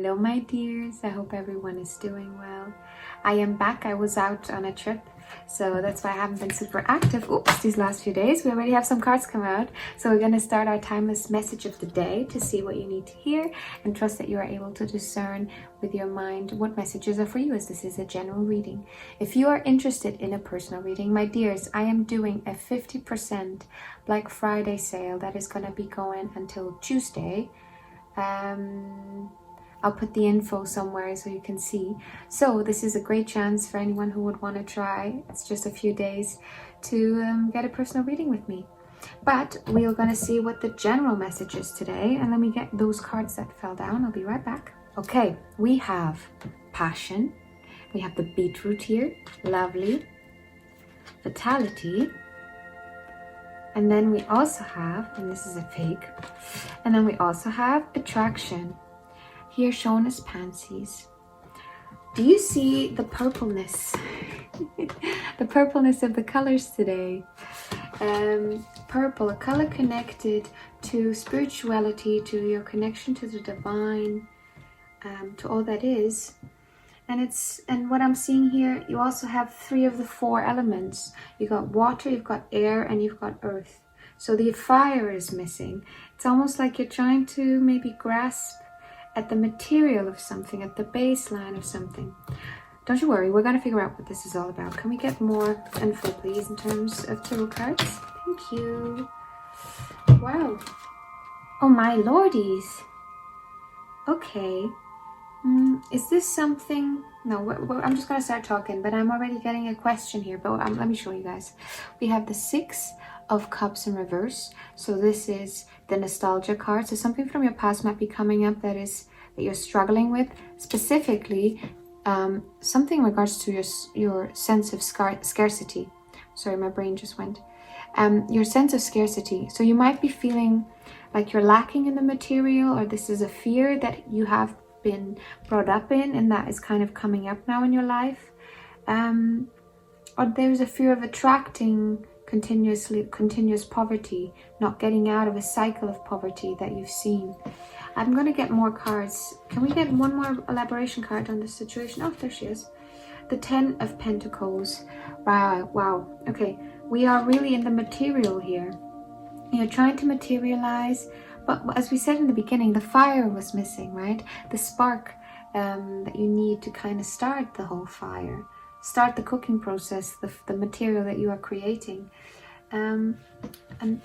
Hello my dears, I hope everyone is doing well. I am back. I was out on a trip, so that's why I haven't been super active. Oops, these last few days. We already have some cards come out. So we're going to start our timeless message of the day to see what you need to hear and trust that you are able to discern with your mind what messages are for you, as this is a general reading. If you are interested in a personal reading, my dears, I am doing a 50% Black Friday sale that is going to be going until Tuesday. I'll put the info somewhere so you can see. So this is a great chance for anyone who would want to try. It's just a few days to get a personal reading with me. But we are going to see what the general message is today. And let me get those cards that fell down. I'll be right back. Okay, we have passion. We have the beetroot here. Lovely. Vitality. And then we also have, and this is a pig, and then we also have attraction. Here shown as pansies. Do you see the purpleness? The purpleness of the colors today. Purple, a color connected to spirituality, to your connection to the divine, to all that is. And what I'm seeing here, you also have 3 of the 4 elements. You got water, you've got air, and you've got earth. So the fire is missing. It's almost like you're trying to maybe grasp at the material of something, at the baseline of something. Don't you worry, we're going to figure out what this is all about. Can we get more info, please, in terms of tarot cards? Thank you. Wow. Oh my lordies. Okay. Is this something? No, I'm just going to start talking, but I'm already getting a question here. But let me show you guys. We have the 6 of Cups in reverse. So this is the nostalgia card. So something from your past might be coming up that you're struggling with. Specifically, something in regards to your sense of scarcity. Sorry, my brain just went. Your sense of scarcity. So you might be feeling like you're lacking in the material, or this is a fear that you have been brought up in, and that is kind of coming up now in your life. Or there's a fear of attracting continuous poverty, not getting out of a cycle of poverty that you've seen. I'm going to get more cards. Can we get one more elaboration card on this situation? Oh, there she is. The 10 of Pentacles. Wow. Okay, we are really in the material here. You're trying to materialize, but as we said in the beginning, the fire was missing, right? The spark that you need to kind of start the whole fire. Start the cooking process, the material that you are creating. And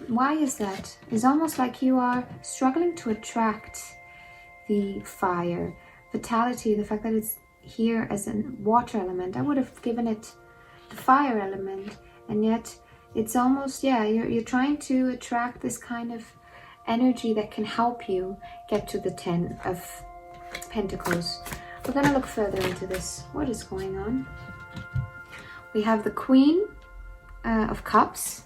why is that? It's almost like you are struggling to attract the fire. Vitality, the fact that it's here as a water element, I would have given it the fire element. And yet it's almost, yeah, you're trying to attract this kind of energy that can help you get to the 10 of Pentacles. We're going to look further into this. What is going on? We have the Queen of Cups.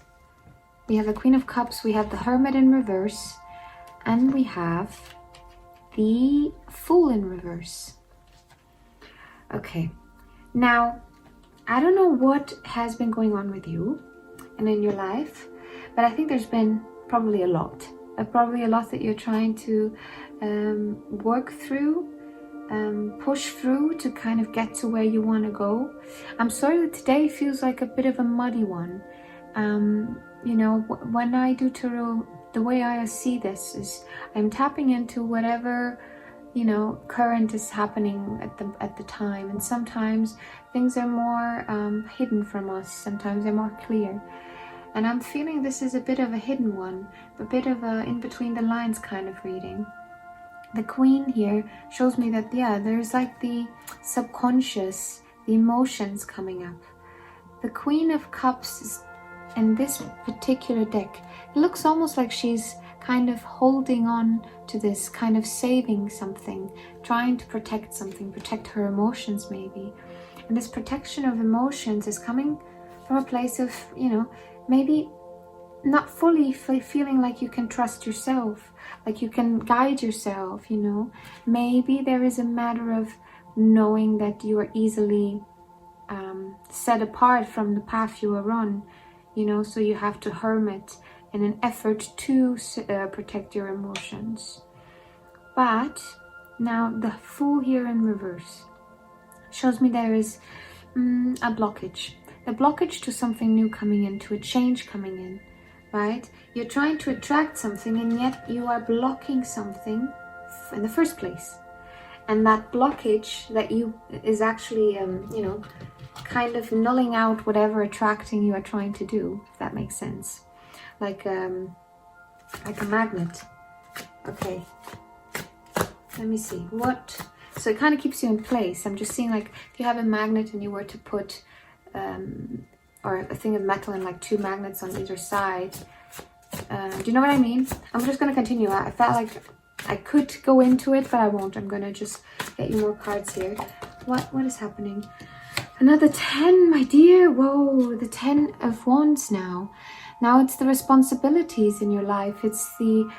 We have the Queen of Cups. We have the Hermit in reverse. And we have the Fool in reverse. Okay. Now, I don't know what has been going on with you and in your life, but I think there's been probably a lot. Probably a lot that you're trying to work through, push through to kind of get to where you want to go. I'm sorry that today feels like a bit of a muddy one. You know, when I do tarot, the way I see this is I'm tapping into whatever, you know, current is happening at the time. And sometimes things are more hidden from us. Sometimes they're more clear. And I'm feeling this is a bit of a hidden one, a bit of a in between the lines kind of reading. The Queen here shows me that, yeah, there's like the subconscious, the emotions coming up. The Queen of Cups is, in this particular deck, it looks almost like she's kind of holding on to this, kind of saving something, trying to protect something, protect her emotions maybe. And this protection of emotions is coming from a place of, you know, maybe not fully feeling like you can trust yourself, like you can guide yourself, you know. Maybe there is a matter of knowing that you are easily set apart from the path you are on, you know, so you have to hermit in an effort to protect your emotions. But Now the Fool here in reverse shows me there is a blockage. A blockage to something new coming in, to a change coming in, right? You're trying to attract something and yet you are blocking something in the first place. And that blockage that is actually, kind of nulling out whatever attracting you are trying to do, if that makes sense. Like a magnet. Okay. Let me see. So it kind of keeps you in place. I'm just seeing, like, if you have a magnet and you were to put or a thing of metal and like 2 magnets on either side. Do you know what I mean? I'm just going to continue. I felt like I could go into it, but I won't. I'm going to just get you more cards here. What is happening? Another 10, my dear. Whoa, the 10 of Wands now. Now it's the responsibilities in your life. It's the,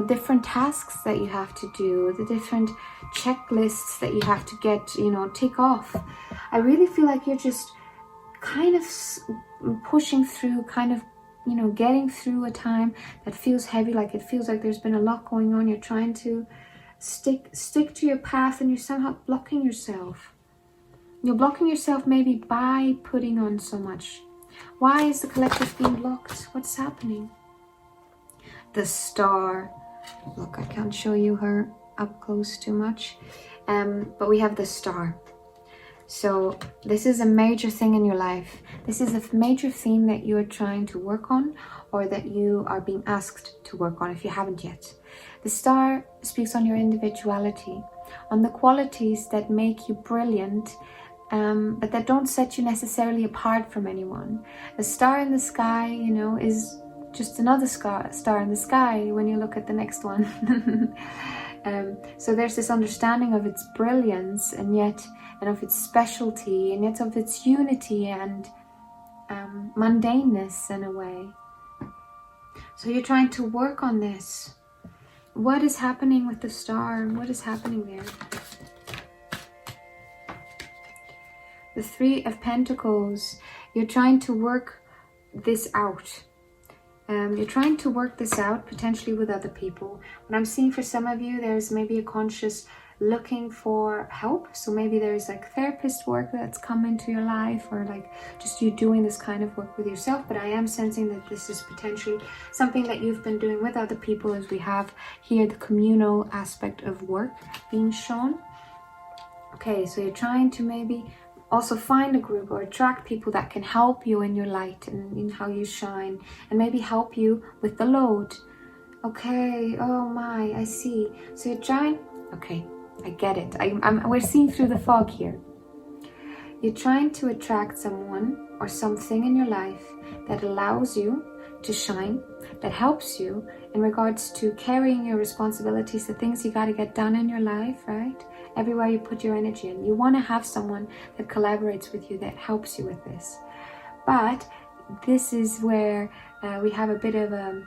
different tasks that you have to do, the different checklists that you have to get, tick off. I really feel like you're just kind of pushing through, kind of, getting through a time that feels heavy, like it feels like there's been a lot going on. You're trying to stick to your path and you're somehow blocking yourself. You're blocking yourself maybe by putting on so much. Why is the collective being blocked? What's happening? The Star. Look, I can't show you her up close too much. But we have the Star. So this is a major thing in your life. This is a major theme that you are trying to work on, or that you are being asked to work on if you haven't yet. The Star speaks on your individuality, on the qualities that make you brilliant, but that don't set you necessarily apart from anyone. A star in the sky, is just another star in the sky when you look at the next one. So there's this understanding of its brilliance and of its specialty, and yet of its unity and mundaneness in a way. So you're trying to work on this. What is happening with the Star? What is happening there? The 3 of Pentacles. You're trying to work this out. You're trying to work this out potentially with other people. What I'm seeing for some of you, there's maybe a conscious looking for help. So maybe there's like therapist work that's come into your life, or like just you doing this kind of work with yourself. But I am sensing that this is potentially something that you've been doing with other people, as we have here the communal aspect of work being shown. Okay, so you're trying to maybe also find a group or attract people that can help you in your light and in how you shine, and maybe help you with the load. Okay, oh my, I see. So you're trying, okay, I get it. We're seeing through the fog here. You're trying to attract someone or something in your life that allows you to shine, that helps you in regards to carrying your responsibilities, the things you got to get done in your life, right? Everywhere you put your energy in. You want to have someone that collaborates with you, that helps you with this. But this is where we have a bit of a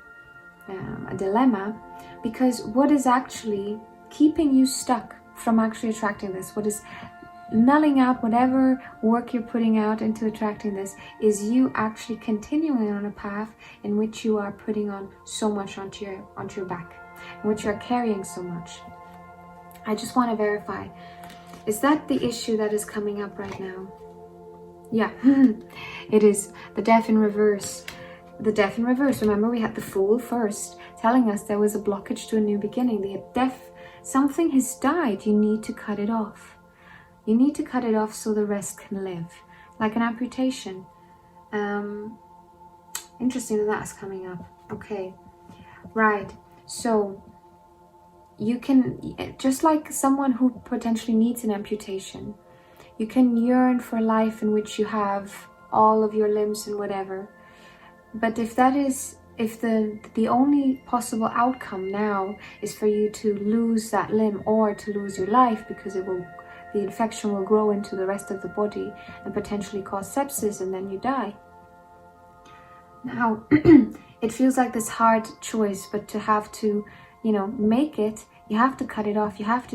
dilemma, because what is actually keeping you stuck from actually attracting this, what is nulling out whatever work you're putting out into attracting this, is you actually continuing on a path in which you are putting on so much onto your back, in which you're carrying so much. I just want to verify, is that the issue that is coming up right now? Yeah, it is. The Death in reverse. The Death in reverse. Remember, we had the Fool first telling us there was a blockage to a new beginning. The Death, something has died. You need to cut it off. You need to cut it off so the rest can live. Like an amputation. Interesting that that's coming up. Okay. Right. So you can, just like someone who potentially needs an amputation, you can yearn for a life in which you have all of your limbs and whatever. But if the only possible outcome now is for you to lose that limb or to lose your life, because the infection will grow into the rest of the body and potentially cause sepsis, and then you die. Now, it feels like this hard choice, but to have to, make it, you have to cut it off. You have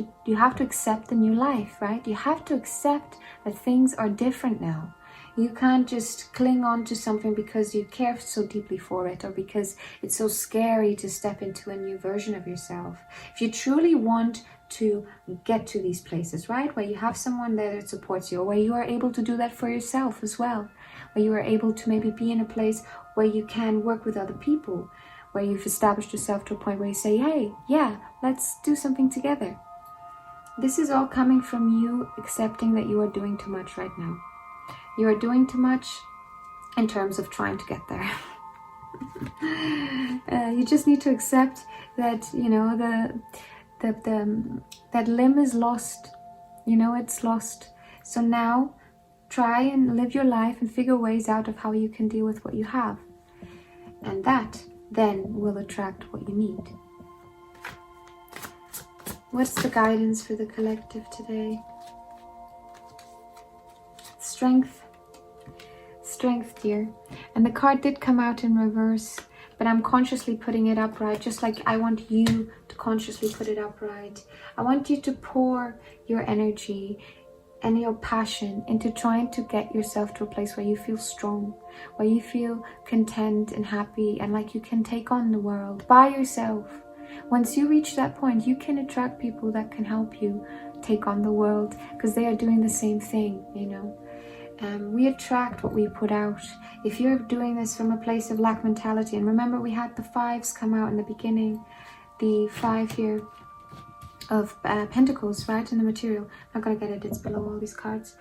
to accept the new life, right? You have to accept that things are different now. You can't just cling on to something because you care so deeply for it, or because it's so scary to step into a new version of yourself. If you truly want to get to these places, right? Where you have someone there that supports you, or where you are able to do that for yourself as well. Where you are able to maybe be in a place where you can work with other people, where you've established yourself to a point where you say, hey, yeah, let's do something together. This is all coming from you accepting that you are doing too much right now. You are doing too much in terms of trying to get there. You just need to accept that, you know, that limb is lost. You know, it's lost. So now try and live your life and figure ways out of how you can deal with what you have. And that then will attract what you need. What's the guidance for the collective today? Strength. Strength, dear. And the card did come out in reverse, but I'm consciously putting it upright, just like I want you to consciously put it upright. I want you to pour your energy and your passion into trying to get yourself to a place where you feel strong, where you feel content and happy and like you can take on the world by yourself. Once you reach that point, you can attract people that can help you take on the world, because they are doing the same thing, you know. We attract what we put out. If you're doing this from a place of lack mentality, and remember we had the 5s come out in the beginning, the 5 here of Pentacles, right, in the material. I'm not going to get it, it's below all these cards.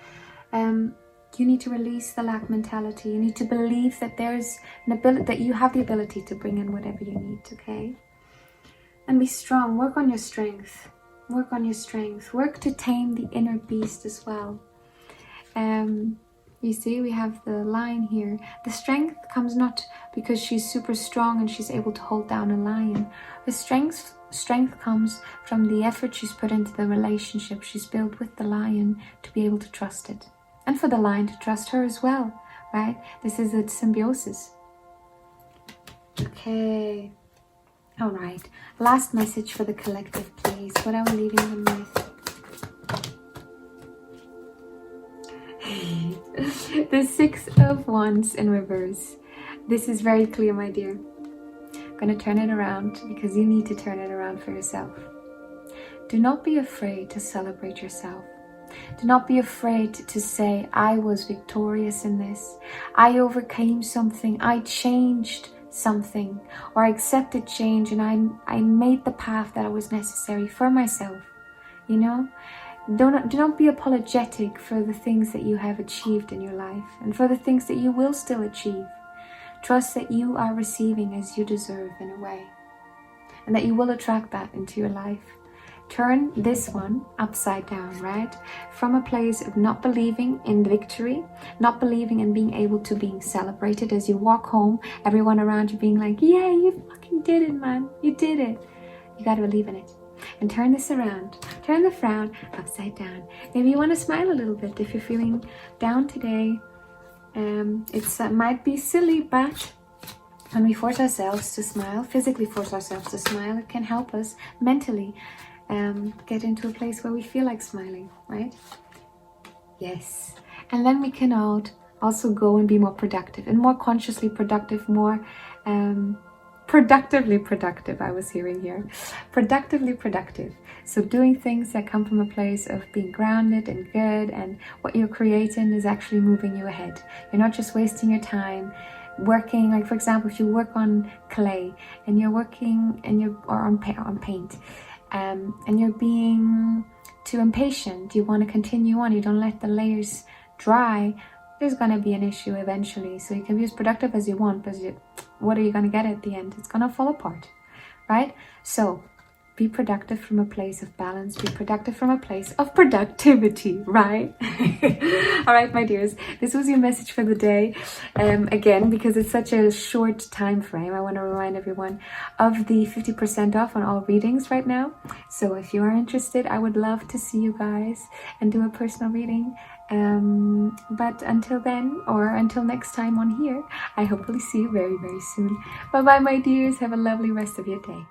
You need to release the lack mentality. You need to believe that there's an ability, that you have the ability to bring in whatever you need, okay? And be strong. Work on your strength. Work on your strength. Work to tame the inner beast as well. You see, we have the lion here. The strength comes not because she's super strong and she's able to hold down a lion. The strength comes from the effort she's put into the relationship she's built with the lion to be able to trust it. And for the lion to trust her as well, right? This is a symbiosis. Okay. All right. Last message for the collective, please. What are we leaving them with? The 6 of Wands in reverse. This is very clear, my dear. I'm going to turn it around because you need to turn it around for yourself. Do not be afraid to celebrate yourself. Do not be afraid to say, I was victorious in this. I overcame something. I changed something. Or I accepted change and I made the path that was necessary for myself. You know? Do not be apologetic for the things that you have achieved in your life and for the things that you will still achieve. Trust that you are receiving as you deserve in a way, and that you will attract that into your life. Turn this one upside down, right? From a place of not believing in victory, not believing in being able to being celebrated as you walk home, everyone around you being like, yeah, you fucking did it, man. You did it. You got to believe in it. And turn this around. Turn the frown upside down. Maybe you want to smile a little bit if you're feeling down today. It might be silly, but when we force ourselves to smile, physically force ourselves to smile, it can help us mentally get into a place where we feel like smiling, right? Yes. And then we can also go and be more productive and more consciously productive, more productively productive, I was hearing here. Productively productive. So doing things that come from a place of being grounded and good, and what you're creating is actually moving you ahead. You're not just wasting your time working, like for example, if you work on clay and you're working or on paint, and you're being too impatient, you want to continue on, you don't let the layers dry, there's going to be an issue eventually. So you can be as productive as you want, but what are you going to get at the end? It's going to fall apart, right? So be productive from a place of balance. Be productive from a place of productivity, right? All right, my dears, this was your message for the day. Again, because it's such a short time frame, I want to remind everyone of the 50% off on all readings right now. So if you are interested, I would love to see you guys and do a personal reading. But until then, or until next time on here, I hopefully see you very, very soon. Bye bye, my dears. Have a lovely rest of your day.